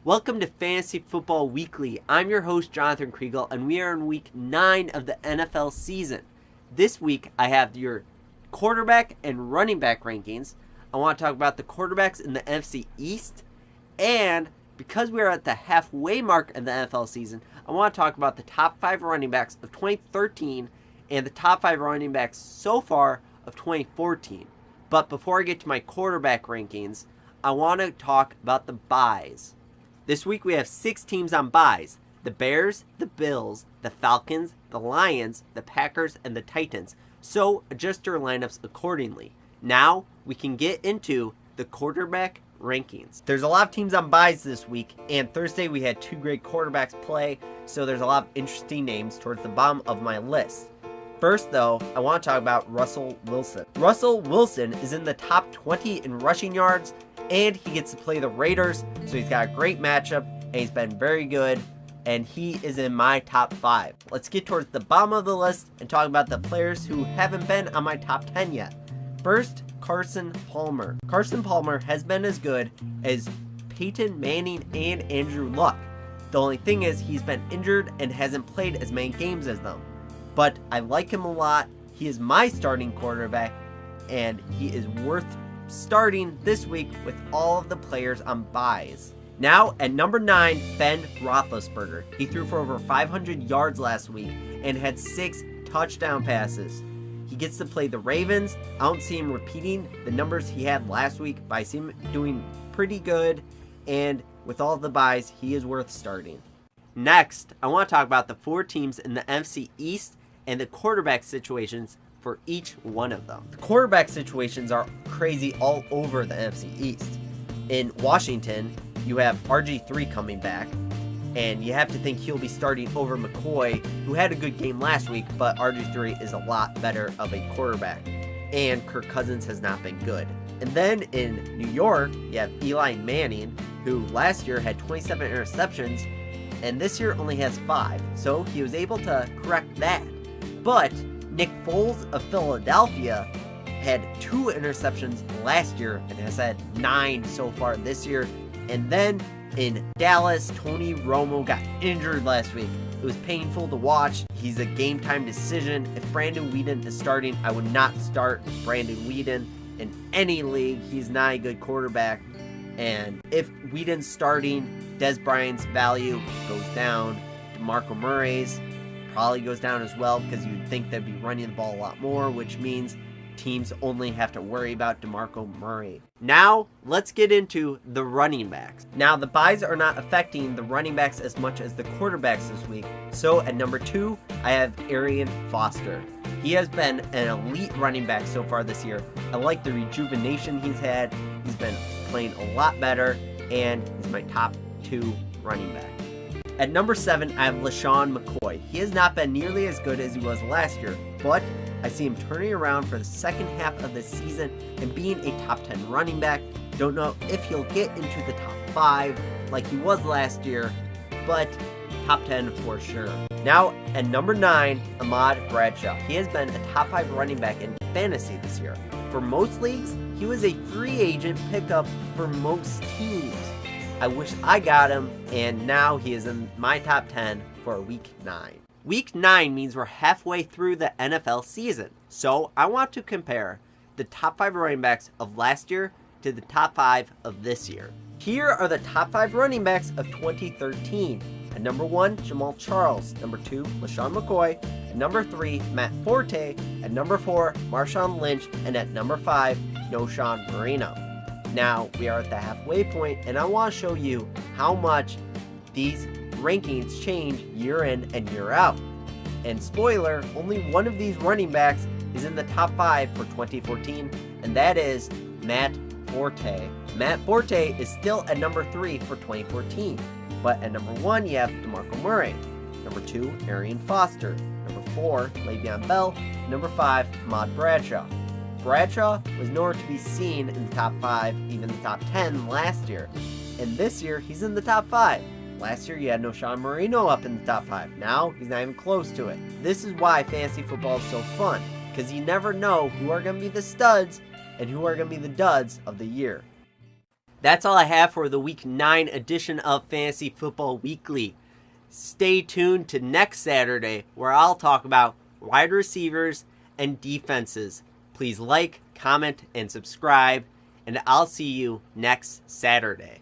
Welcome to Fantasy Football Weekly. I'm your host, Jonathan Kriegel, and we are in week 9 of the NFL season. This week, I have your quarterback and running back rankings. I want to talk about the quarterbacks in the NFC East, and because we are at the halfway mark of the NFL season, I want to talk about the top 5 running backs of 2013 and the top 5 running backs so far of 2014. But before I get to my quarterback rankings, I want to talk about the buys. This week we have 6 teams on buys: the Bears, the Bills, the Falcons, the Lions, the Packers, and the Titans. So adjust your lineups accordingly. Now we can get into the quarterback rankings. There's a lot of teams on buys this week, and Thursday we had 2 great quarterbacks play, so there's a lot of interesting names towards the bottom of my list. First, though, I want to talk about Russell Wilson. Russell Wilson is in the top 20 in rushing yards, and he gets to play the Raiders, so he's got a great matchup, and he's been very good, and he is in my top 5. Let's get towards the bottom of the list and talk about the players who haven't been on my top 10 yet. First, Carson Palmer. Carson Palmer has been as good as Peyton Manning and Andrew Luck. The only thing is he's been injured and hasn't played as many games as them. But I like him a lot. He is my starting quarterback, and he is worth starting this week with all of the players on buys. Now, at number 9, Ben Roethlisberger. He threw for over 500 yards last week and had 6 touchdown passes. He gets to play the Ravens. I don't see him repeating the numbers he had last week, but I see him doing pretty good, and with all the buys, he is worth starting. Next, I want to talk about the 4 teams in the NFC East and the quarterback situations for each one of them. The quarterback situations are crazy all over the NFC East. In Washington, you have RG3 coming back, and you have to think he'll be starting over McCoy, who had a good game last week, but RG3 is a lot better of a quarterback, and Kirk Cousins has not been good. And then in New York, you have Eli Manning, who last year had 27 interceptions, and this year only has 5, so he was able to correct that. But Nick Foles of Philadelphia had 2 interceptions last year and has had 9 so far this year. And then in Dallas, Tony Romo got injured last week. It was painful to watch. He's a game time decision. If Brandon Weeden is starting, I would not start Brandon Weeden in any league. He's not a good quarterback. And if Weeden's starting, Des Bryant's value goes down. DeMarco Murray's probably goes down as well, because you'd think they'd be running the ball a lot more, which means teams only have to worry about DeMarco Murray. Now, let's get into the running backs. Now, the buys are not affecting the running backs as much as the quarterbacks this week. So, at number 2, I have Arian Foster. He has been an elite running back so far this year. I like the rejuvenation he's had. He's been playing a lot better, and he's my top 2 running back. At number 7, I have LaShawn McCoy. He has not been nearly as good as he was last year, but I see him turning around for the second half of the season and being a top 10 running back. Don't know if he'll get into the top 5 like he was last year, but top 10 for sure. Now, at number 9, Ahmad Bradshaw. He has been a top 5 running back in fantasy this year. For most leagues, he was a free agent pickup for most teams. I wish I got him, and now he is in my top 10 for week 9. Week 9 means we're halfway through the NFL season, so I want to compare the top 5 running backs of last year to the top 5 of this year. Here are the top 5 running backs of 2013. At number 1, Jamal Charles. Number 2, LaShawn McCoy. At number 3, Matt Forte. At number 4, Marshawn Lynch. And at number 5, Knowshon Moreno. Now, we are at the halfway point, and I want to show you how much these rankings change year in and year out. And spoiler, only one of these running backs is in the top 5 for 2014, and that is Matt Forte. Matt Forte is still at number 3 for 2014, but at number 1 you have DeMarco Murray, number 2 Arian Foster, number 4 Le'Veon Bell, number 5 Ahmad Bradshaw. Bradshaw was nowhere to be seen in the top 5, even the top 10 last year. And this year, he's in the top 5. Last year, you had Knowshon Moreno up in the top 5. Now, he's not even close to it. This is why fantasy football is so fun, because you never know who are going to be the studs and who are going to be the duds of the year. That's all I have for the Week 9 edition of Fantasy Football Weekly. Stay tuned to next Saturday where I'll talk about wide receivers and defenses. Please like, comment, and subscribe, and I'll see you next Saturday.